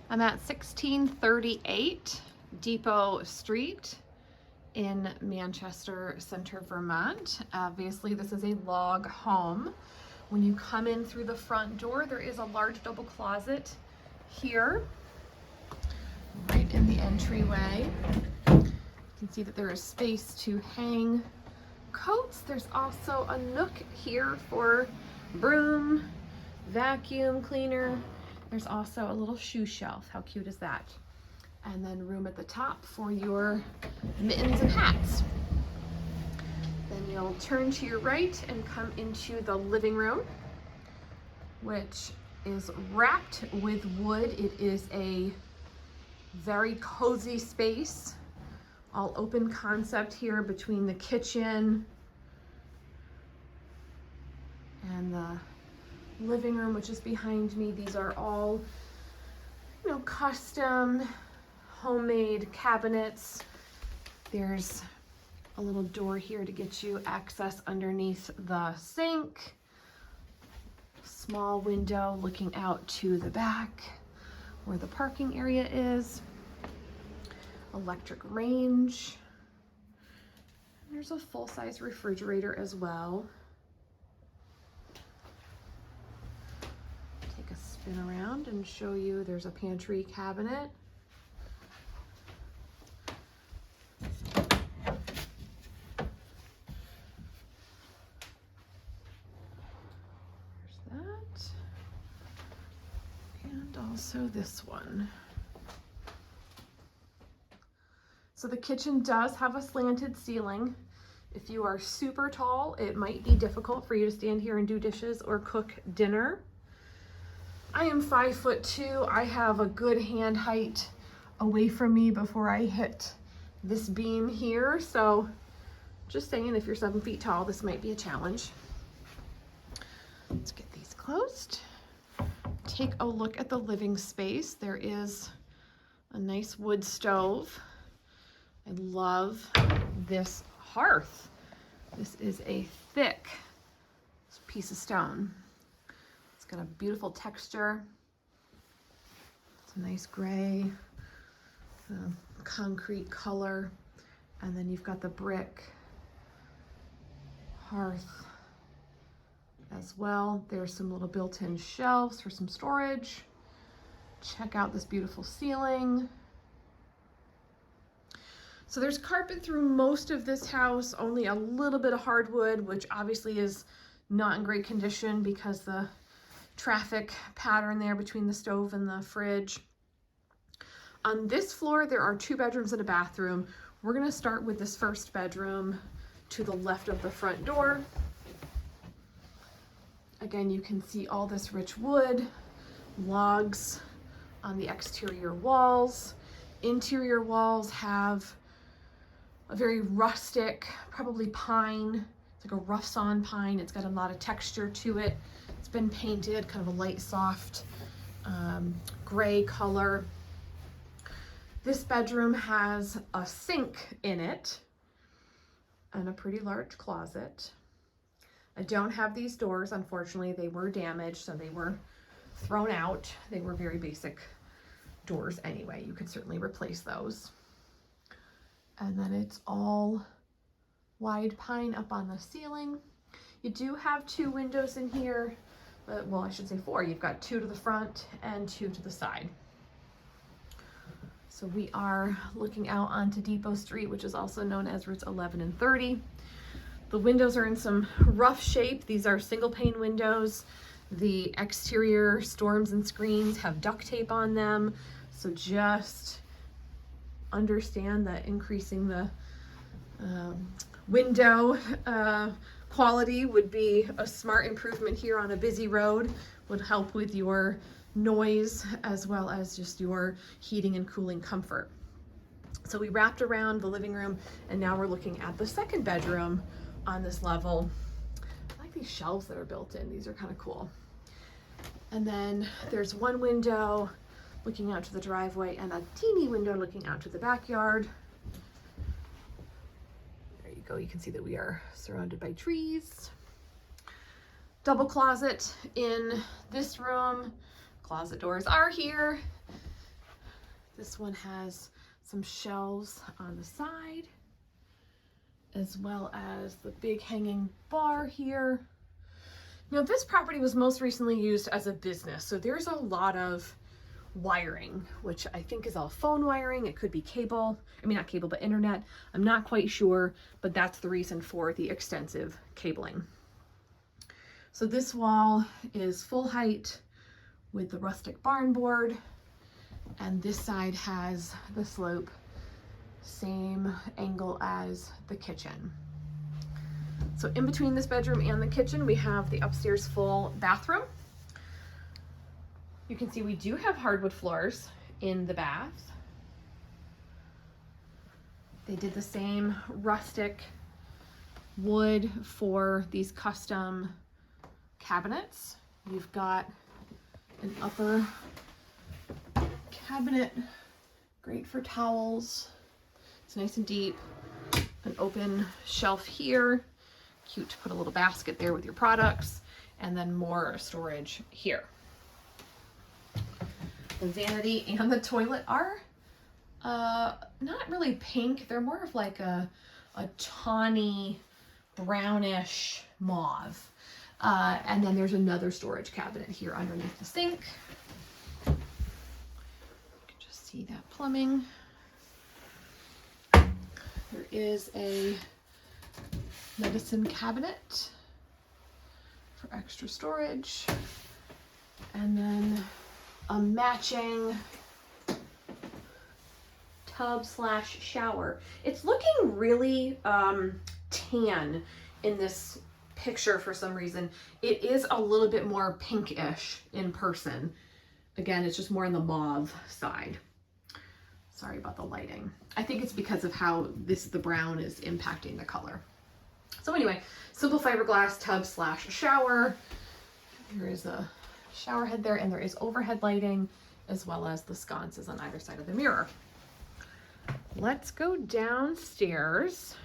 I'm at 1638 Depot Street in Manchester Center, Vermont. Obviously, this is a log home. When you come in through the front door, there is a large double closet here, right in the entryway. You can see that there is space to hang coats. There's also a nook here for broom, vacuum cleaner. There's also a little shoe shelf. How cute is that? And then room at the top for your mittens and hats. Then you'll turn to your right and come into the living room, which is wrapped with wood. It is a very cozy space, all open concept here between the kitchen and the living room, which is behind me. These are all, custom homemade cabinets. There's a little door here to get you access underneath the sink. Small window looking out to the back where the parking area is. Electric range. There's a full-size refrigerator as well. Take a spin around and show you there's a pantry cabinet. There's that. And also this one. So the kitchen does have a slanted ceiling. If you are super tall, it might be difficult for you to stand here and do dishes or cook dinner. I am 5'2". I have a good hand height away from me before I hit this beam here. So just saying, if you're 7 feet tall, this might be a challenge. Let's get these closed. Take a look at the living space. There is a nice wood stove. I love this hearth. This is a thick piece of stone. It's got a beautiful texture. It's a nice gray, concrete color. And then you've got the brick hearth as well. There's some little built-in shelves for some storage. Check out this beautiful ceiling. So there's carpet through most of this house, only a little bit of hardwood, which obviously is not in great condition because the traffic pattern there between the stove and the fridge. On this floor, there are 2 bedrooms and a bathroom. We're gonna start with this first bedroom to the left of the front door. Again, you can see all this rich wood, logs on the exterior walls. Interior walls have a very rustic, probably pine. It's like a rough sawn pine. It's got a lot of texture to it. It's been painted kind of a light, soft gray color. This bedroom has a sink in it and a pretty large closet. I don't have these doors, unfortunately. They were damaged, so they were thrown out. They were very basic doors anyway. You could certainly replace those. And then it's all wide pine up on the ceiling. You do have 2 windows in here, but, well, I should say 4. You've got 2 to the front and 2 to the side. So we are looking out onto Depot Street, which is also known as routes 11 and 30. The windows are in some rough shape. These are single pane windows. The exterior storms and screens have duct tape on them. So just understand that increasing the window quality would be a smart improvement here on a busy road, would help with your noise as well as just your heating and cooling comfort. So we wrapped around the living room and now we're looking at the second bedroom on this level. I like these shelves that are built in. These are kind of cool. And then there's one window looking out to the driveway and a teeny window looking out to the backyard. There you go. You can see that we are surrounded by trees. Double closet in this room. Closet doors are here. This one has some shelves on the side, as well as the big hanging bar here. Now this property was most recently used as a business, so there's a lot of wiring, which I think is all phone wiring. It could be cable, I mean not cable, but internet. I'm not quite sure, but that's the reason for the extensive cabling. So this wall is full height with the rustic barn board, and this side has the slope, same angle as the kitchen. So in between this bedroom and the kitchen, we have the upstairs full bathroom. You can see we do have hardwood floors in the bath. They did the same rustic wood for these custom cabinets. You've got an upper cabinet, great for towels. It's nice and deep. An open shelf here. Cute to put a little basket there with your products, and then more storage here. The vanity and the toilet are not really pink. They're more of like a tawny brownish mauve. And then there's another storage cabinet here underneath the sink. You can just see that plumbing. There is a medicine cabinet for extra storage, and then a matching tub slash shower. It's looking really tan in this picture for some reason. It is a little bit more pinkish in person. Again, it's just more on the mauve side. Sorry about the lighting. I think it's because of how the brown is impacting the color. So anyway, simple fiberglass tub slash shower. There is a shower head there, and there is overhead lighting, as well as the sconces on either side of the mirror. Let's go downstairs.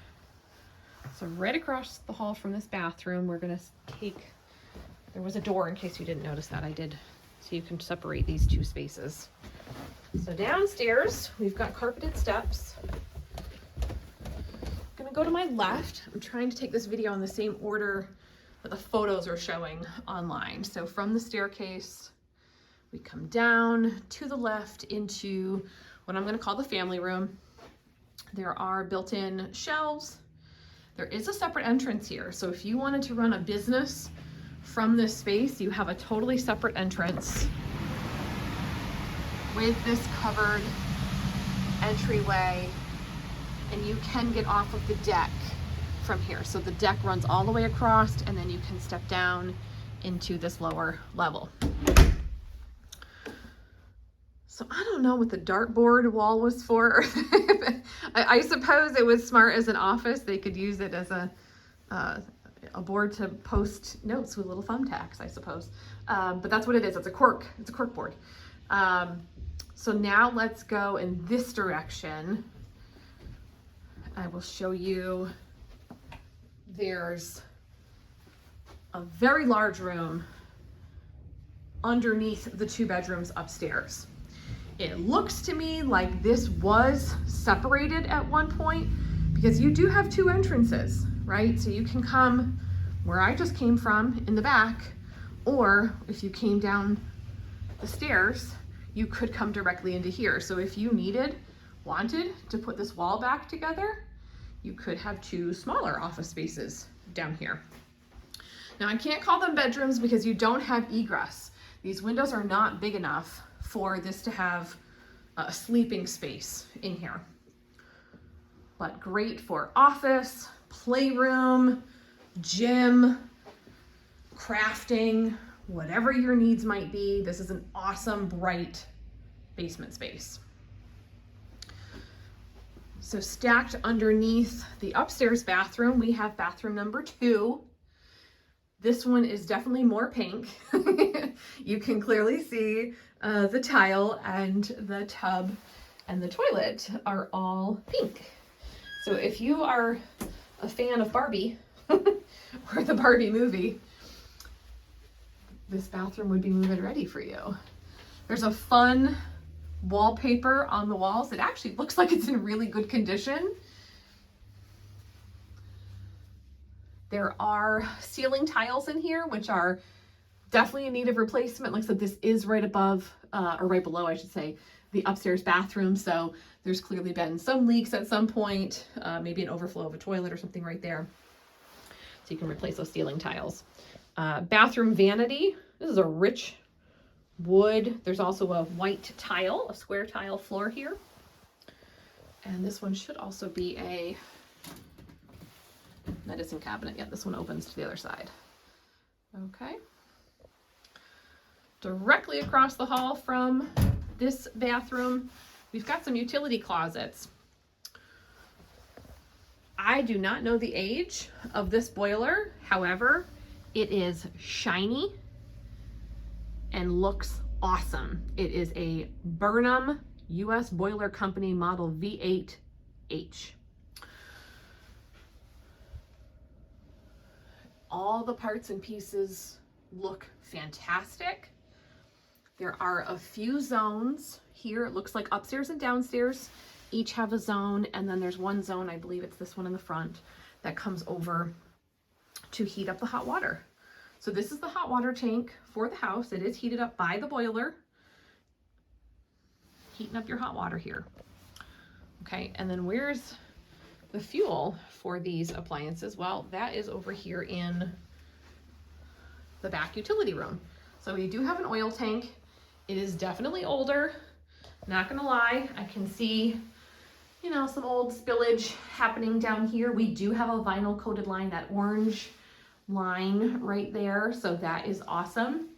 So right across the hall from this bathroom, we're gonna take, there was a door in case you didn't notice that I did, so you can separate these two spaces. So downstairs, we've got carpeted steps. I'm gonna go to my left. I'm trying to take this video in the same order that the photos are showing online. So from the staircase, we come down to the left into what I'm gonna call the family room. There are built-in shelves. There is a separate entrance here. So if you wanted to run a business from this space, you have a totally separate entrance with this covered entryway, and you can get off of the deck from here. So the deck runs all the way across, and then you can step down into this lower level. So I don't know what the dartboard wall was for. I suppose it was smart as an office. They could use it as a board to post notes with little thumbtacks, I suppose. But that's what it is. It's a cork board. So now let's go in this direction. I will show you, there's a very large room underneath the two bedrooms upstairs. It looks to me like this was separated at one point, because you do have two entrances, right? So you can come where I just came from in the back, or if you came down the stairs, you could come directly into here. So if you wanted to put this wall back together, you could have two smaller office spaces down here. Now I can't call them bedrooms because you don't have egress. These windows are not big enough for this to have a sleeping space in here. But great for office, playroom, gym, crafting, whatever your needs might be. This is an awesome, bright basement space. So stacked underneath the upstairs bathroom, we have bathroom number 2. This one is definitely more pink. You can clearly see the tile, and the tub and the toilet are all pink. So if you are a fan of Barbie or the Barbie movie, this bathroom would be move-in ready for you. There's a fun wallpaper on the walls. It actually looks like it's in really good condition. There are ceiling tiles in here, which are definitely in need of replacement. Like I said, this is right above, or right below, I should say, the upstairs bathroom. So there's clearly been some leaks at some point, maybe an overflow of a toilet or something right there. So you can replace those ceiling tiles. Bathroom vanity. This is a rich wood. There's also a white tile, a square tile floor here. And this one should also be a medicine cabinet. Yeah, this one opens to the other side. Okay. Directly across the hall from this bathroom, we've got some utility closets. I do not know the age of this boiler. However, it is shiny and looks awesome. It is a Burnham US Boiler Company model V8H. All the parts and pieces look fantastic. There are a few zones here. It looks like upstairs and downstairs each have a zone, and then there's one zone, I believe it's this one in the front, that comes over to heat up the hot water. So this is the hot water tank for the house. It is heated up by the boiler, heating up your hot water here. Okay, and then where's the fuel for these appliances? Well, that is over here in the back utility room. So we do have an oil tank. It is definitely older, not gonna lie. I can see, you know, some old spillage happening down here. We do have a vinyl coated line, that orange line right there, so that is awesome.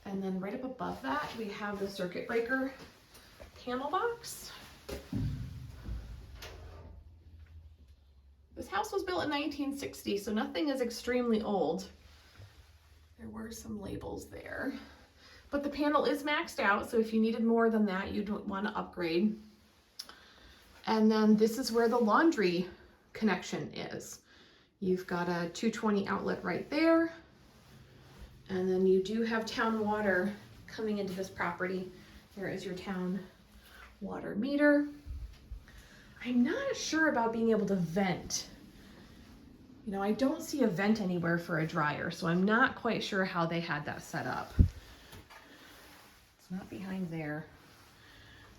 And then right up above that, we have the circuit breaker panel box. This house was built in 1960, so nothing is extremely old. There were some labels there, but the panel is maxed out, so if you needed more than that, you'd want to upgrade. And then this is where the laundry connection is. You've got a 220 outlet right there, and then you do have town water coming into this property. There is your town water meter. I'm not sure about being able to vent. You know, I don't see a vent anywhere for a dryer, so I'm not quite sure how they had that set up. It's not behind there.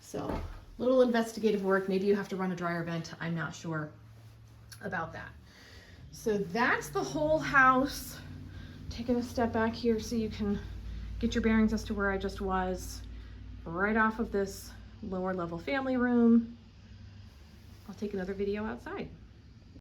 So, little investigative work. Maybe you have to run a dryer vent. I'm not sure about that. So that's the whole house. Taking a step back here so you can get your bearings as to where I just was. Right off of this lower level family room. I'll take another video outside.